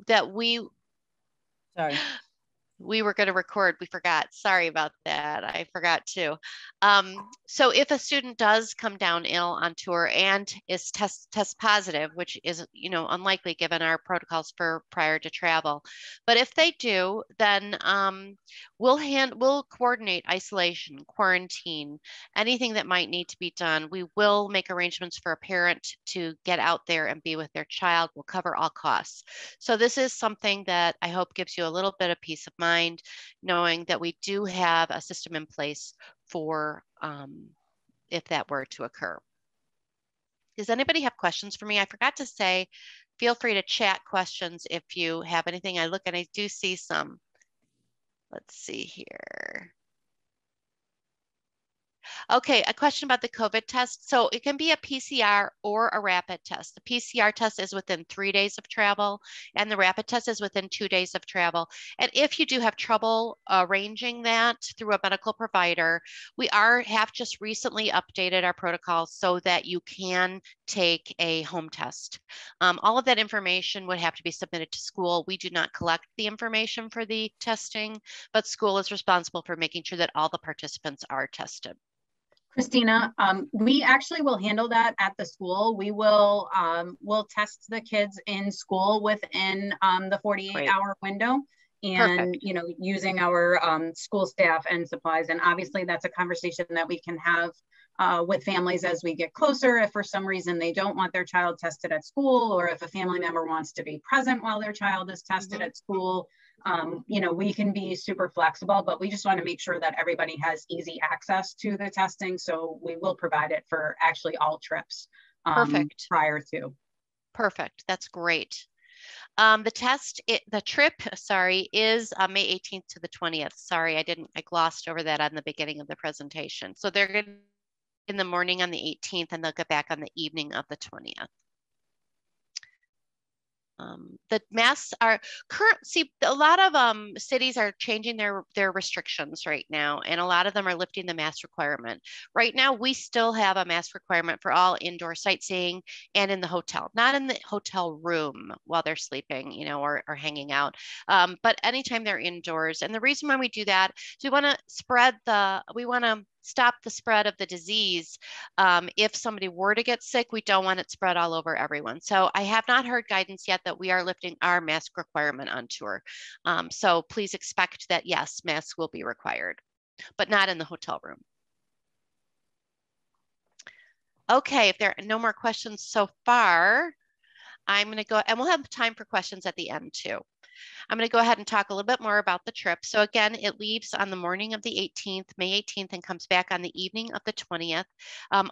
that we Sorry. We were going to record. We forgot. Sorry about that. I forgot too. So if a student does come down ill on tour and is test positive, which is, you know, unlikely given our protocols for prior to travel, but if they do, then we'll coordinate isolation, quarantine, anything that might need to be done. We will make arrangements for a parent to get out there and be with their child. We'll cover all costs. So this is something that I hope gives you a little bit of peace of mind, knowing that we do have a system in place for if that were to occur. Does anybody have questions for me? I forgot to say, feel free to chat questions if you have anything. I look and I do see some. Let's see here. Okay, a question about the COVID test. So it can be a PCR or a rapid test. The PCR test is within 3 days of travel, and the rapid test is within 2 days of travel. And if you do have trouble arranging that through a medical provider, we have just recently updated our protocols so that you can take a home test. All of that information would have to be submitted to school. We do not collect the information for the testing, but school is responsible for making sure that all the participants are tested. Christina, we actually will handle that at the school. We will we'll test the kids in school within the 48-hour window, and Perfect. you know, using our school staff and supplies. And obviously that's a conversation that we can have with families as we get closer. If for some reason they don't want their child tested at school, or if a family member wants to be present while their child is tested at school, you know, we can be super flexible, but we just want to make sure that everybody has easy access to the testing. So we will provide it for actually all trips prior to. Perfect. That's great. The trip, sorry, is May 18th to the 20th. Sorry, I glossed over that on the beginning of the presentation. So they're going to in the morning on the 18th, and they'll get back on the evening of the 20th. The masks are a lot of cities are changing their restrictions right now, and a lot of them are lifting the mask requirement. Right now, we still have a mask requirement for all indoor sightseeing and in the hotel, not in the hotel room while they're sleeping, you know, or hanging out, but anytime they're indoors. And the reason why we do that is we want to stop the spread of the disease. If somebody were to get sick, we don't want it spread all over everyone. So I have not heard guidance yet that we are lifting our mask requirement on tour. So please expect that, yes, masks will be required, but not in the hotel room. Okay, if there are no more questions so far, I'm going to go, and we'll have time for questions at the end too. I'm going to go ahead and talk a little bit more about the trip. So again, it leaves on the morning of the 18th, May 18th, and comes back on the evening of the 20th.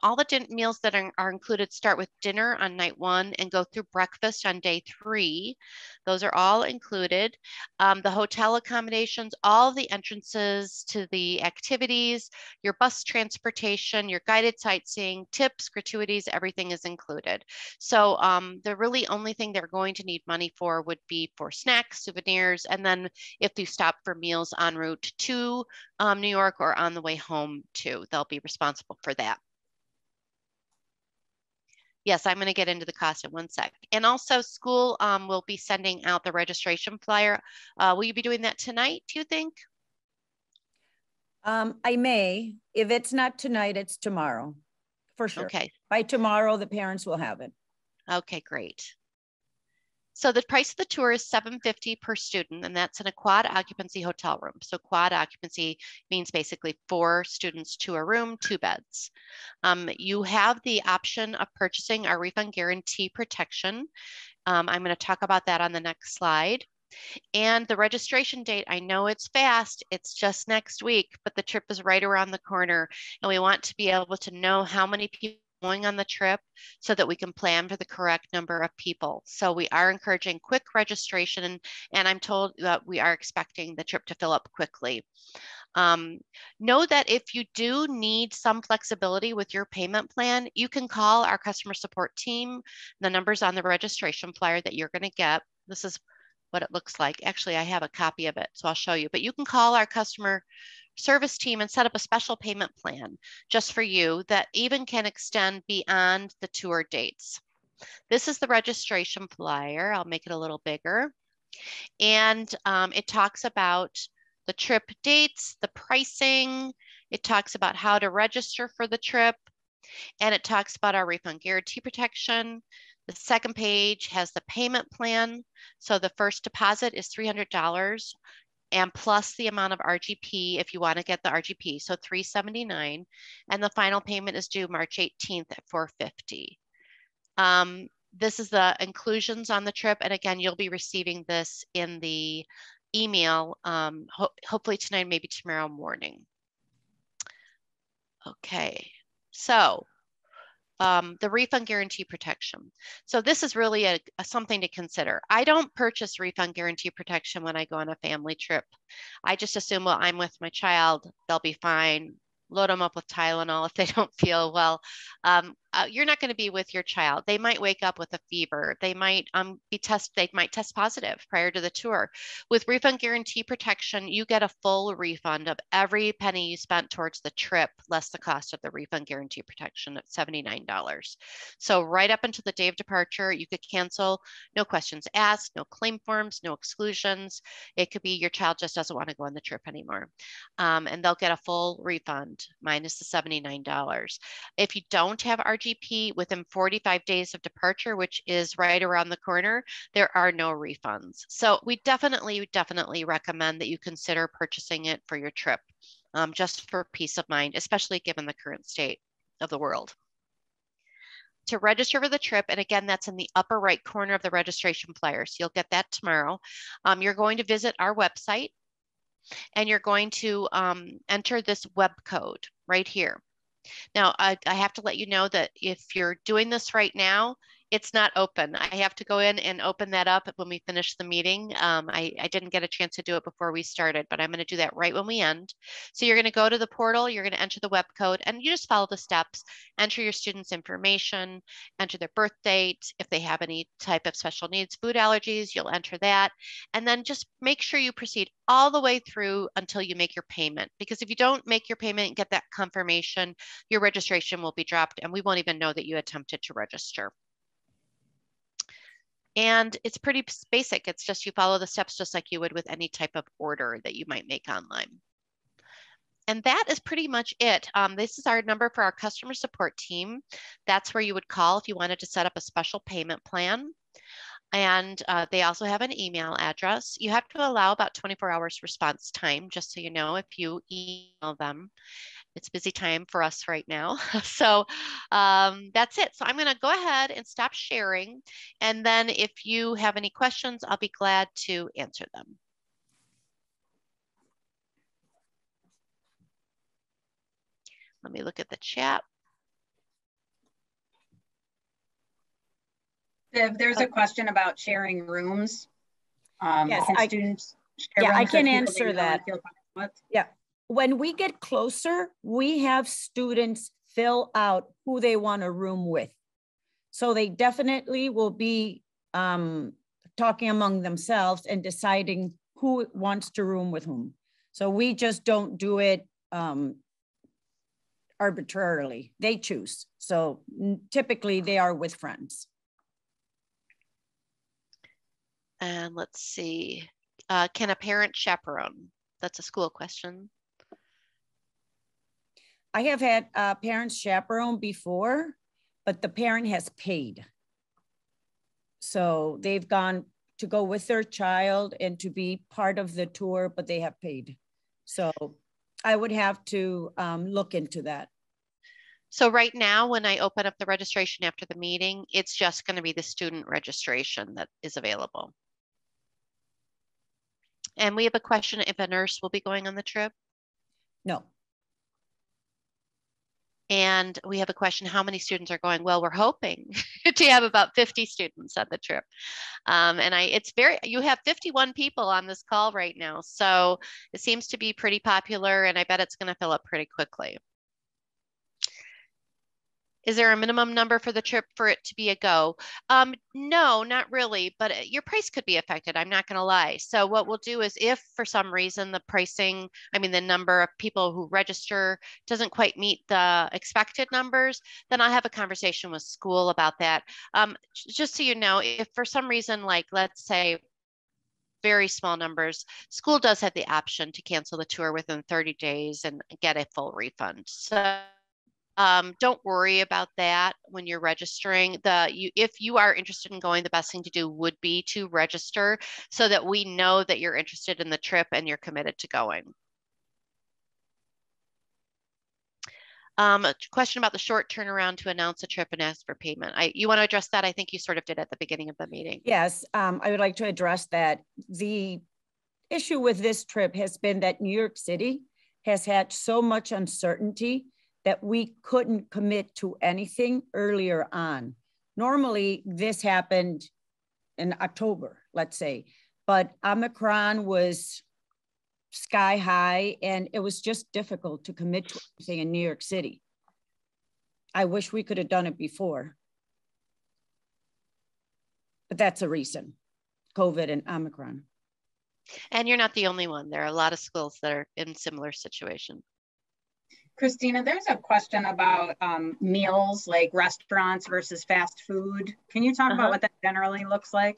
All the meals that are included start with dinner on night 1 and go through breakfast on day 3. Those are all included. The hotel accommodations, all the entrances to the activities, your bus transportation, your guided sightseeing, tips, gratuities, everything is included. So the really only thing they're going to need money for would be for snacks, souvenirs, and then if you stop for meals en route to New York or on the way home too, they'll be responsible for that. Yes, I'm going to get into the cost in one sec. And also school will be sending out the registration flyer. Will you be doing that tonight, do you think? I may. If it's not tonight, it's tomorrow, for sure. Okay. By tomorrow, the parents will have it. Okay, great. So the price of the tour is $750 per student, and that's in a quad occupancy hotel room. So quad occupancy means basically 4 students to a room, 2 beds. You have the option of purchasing our refund guarantee protection. I'm going to talk about that on the next slide. And the registration date, I know it's fast, it's just next week, but the trip is right around the corner, and we want to be able to know how many people going on the trip so that we can plan for the correct number of people. So we are encouraging quick registration, and I'm told that we are expecting the trip to fill up quickly. Know that if you do need some flexibility with your payment plan, you can call our customer support team. The number's on the registration flyer that you're going to get. This is what it looks like. Actually, I have a copy of it, so I'll show you. But you can call our customer service team and set up a special payment plan just for you that even can extend beyond the tour dates. This is the registration flyer. I'll make it a little bigger. And it talks about the trip dates, the pricing. It talks about how to register for the trip. And it talks about our refund guarantee protection. The second page has the payment plan. So the first deposit is $300 and plus the amount of RGP if you want to get the RGP, so $379. And the final payment is due March 18th at $450. This is the inclusions on the trip. And again, you'll be receiving this in the email, hopefully tonight, maybe tomorrow morning. Okay, so the refund guarantee protection. So this is really a something to consider. I don't purchase refund guarantee protection when I go on a family trip. I just assume, well, I'm with my child, they'll be fine. Load them up with Tylenol if they don't feel well. You're not going to be with your child. They might wake up with a fever. They might they might test positive prior to the tour. With refund guarantee protection, you get a full refund of every penny you spent towards the trip, less the cost of the refund guarantee protection at $79. So right up until the day of departure, you could cancel, no questions asked, no claim forms, no exclusions. It could be your child just doesn't want to go on the trip anymore. And they'll get a full refund minus the $79. If you don't have RGP within 45 days of departure, which is right around the corner, there are no refunds. So we definitely recommend that you consider purchasing it for your trip, just for peace of mind, especially given the current state of the world. To register for the trip, and again, that's in the upper right corner of the registration flyer, so you'll get that tomorrow. You're going to visit our website, and you're going to enter this web code right here. Now, I have to let you know that if you're doing this right now, it's not open. I have to go in and open that up when we finish the meeting. I didn't get a chance to do it before we started, but I'm going to do that right when we end. So you're going to go to the portal, you're going to enter the web code, and you just follow the steps. Enter your students' information, enter their birth date. If they have any type of special needs, food allergies, you'll enter that. And then just make sure you proceed all the way through until you make your payment. Because if you don't make your payment and get that confirmation, your registration will be dropped and we won't even know that you attempted to register. And it's pretty basic. It's just you follow the steps just like you would with any type of order that you might make online. And that is pretty much it. This is our number for our customer support team. That's where you would call if you wanted to set up a special payment plan. And they also have an email address. You have to allow about 24 hours response time, just so you know, if you email them. It's busy time for us right now. So that's it. So I'm going to go ahead and stop sharing. And then if you have any questions, I'll be glad to answer them. Let me look at the chat. If there's a question about sharing rooms, Yes, students share I rooms can with people answer they know that. and feel comfortable with? Yeah. When we get closer, we have students fill out who they want a room with. So they definitely will be talking among themselves and deciding who wants to room with whom. So we just don't do it arbitrarily. They choose. So typically they are with friends. And let's see, can a parent chaperone? That's a school question. I have had parents chaperone before, but the parent has paid. So they've gone to go with their child and to be part of the tour, but they have paid. So I would have to look into that. So right now, when I open up the registration after the meeting, it's just going to be the student registration that is available. And we have a question if a nurse will be going on the trip. No. And we have a question, how many students are going? Well, we're hoping to have about 50 students on the trip. You have 51 people on this call right now. So it seems to be pretty popular and I bet it's going to fill up pretty quickly. Is there a minimum number for the trip for it to be a go? No, not really, but your price could be affected. I'm not going to lie. So what we'll do is if for some reason the pricing, the number of people who register doesn't quite meet the expected numbers, then I'll have a conversation with school about that. Just so you know, if for some reason, like let's say very small numbers, school does have the option to cancel the tour within 30 days and get a full refund. So don't worry about that when you're registering. If you are interested in going, the best thing to do would be to register so that we know that you're interested in the trip and you're committed to going. A question about the short turnaround to announce a trip and ask for payment. You want to address that? I think you sort of did at the beginning of the meeting. Yes, I would like to address that. The issue with this trip has been that New York City has had so much uncertainty that we couldn't commit to anything earlier on. Normally, this happened in October, let's say, but Omicron was sky high and it was just difficult to commit to anything in New York City. I wish we could have done it before, but that's a reason, COVID and Omicron. And you're not the only one. There are a lot of schools that are in similar situation. Christina, there's a question about meals, like restaurants versus fast food. Can you talk about what that generally looks like?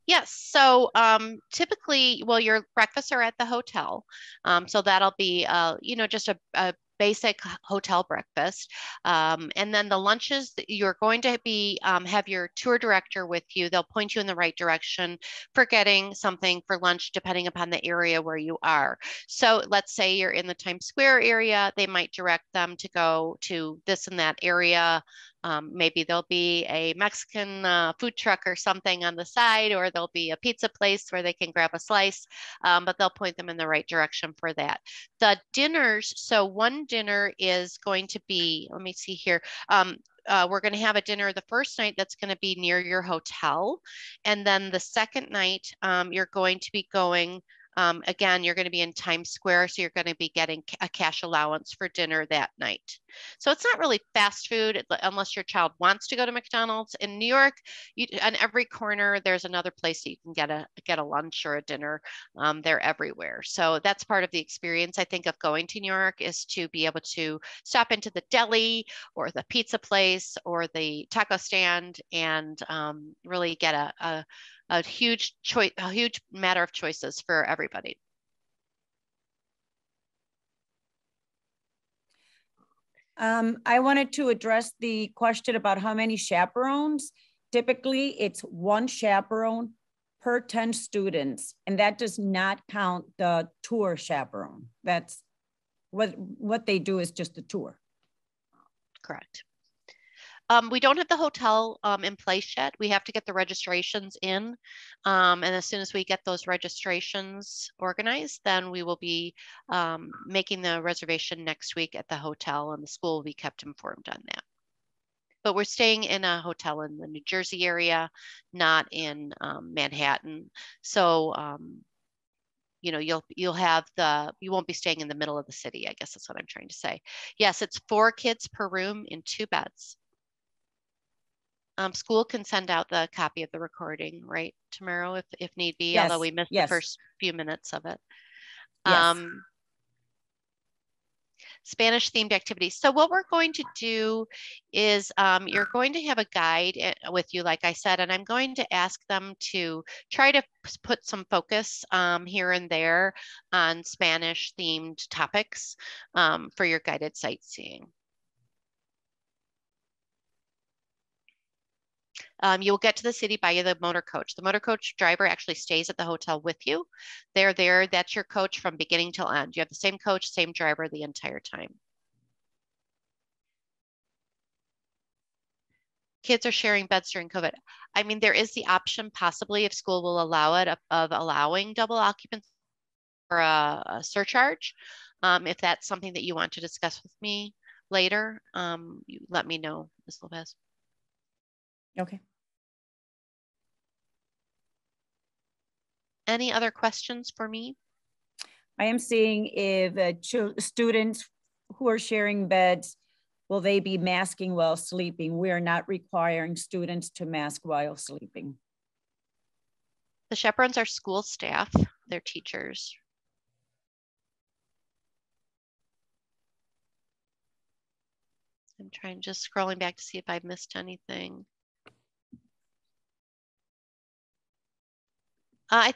Yes. So typically, well, your breakfasts are at the hotel. So that'll be, just a basic hotel breakfast. And then the lunches, you're going to be have your tour director with you. They'll point you in the right direction for getting something for lunch, depending upon the area where you are. So let's say you're in the Times Square area, they might direct them to go to this and that area. Maybe there'll be a Mexican food truck or something on the side, or there'll be a pizza place where they can grab a slice, but they'll point them in the right direction for that. The dinners, so one dinner is going to be, let me see here. We're going to have a dinner the first night that's going to be near your hotel. And then the second night, you're going to be going again, you're going to be in Times Square, so you're going to be getting a cash allowance for dinner that night. So it's not really fast food unless your child wants to go to McDonald's. In New York, on every corner, there's another place that you can get a lunch or a dinner. They're everywhere. So that's part of the experience, I think, of going to New York, is to be able to stop into the deli or the pizza place or the taco stand and really get a huge matter of choices for everybody. I wanted to address the question about how many chaperones. Typically, it's one chaperone per 10 students, and that does not count the tour chaperone. That's what they do is just the tour. Correct. We don't have the hotel in place yet. We have to get the registrations in. And as soon as we get those registrations organized, then we will be making the reservation next week at the hotel, and the school will be kept informed on that. But we're staying in a hotel in the New Jersey area, not in Manhattan. So, you won't be staying in the middle of the city, I guess that's what I'm trying to say. Yes, it's 4 kids per room in 2 beds. School can send out the copy of the recording, right, tomorrow, if need be, yes, although we missed the first few minutes of it. Yes. Spanish themed activities. So what we're going to do is you're going to have a guide with you, like I said, and I'm going to ask them to try to put some focus here and there on Spanish themed topics for your guided sightseeing. You'll get to the city by the motor coach. The motor coach driver actually stays at the hotel with you. They're there. That's your coach from beginning till end. You have the same coach, same driver the entire time. Kids are sharing beds during COVID. I mean, there is the option possibly, if school will allow it, of allowing double occupancy or a surcharge. If that's something that you want to discuss with me later, you let me know, Ms. Lopez. Okay. Any other questions for me? I am seeing if students who are sharing beds, will they be masking while sleeping? We are not requiring students to mask while sleeping. The chaperones are school staff, they're teachers. I'm trying, just scrolling back to see if I missed anything. I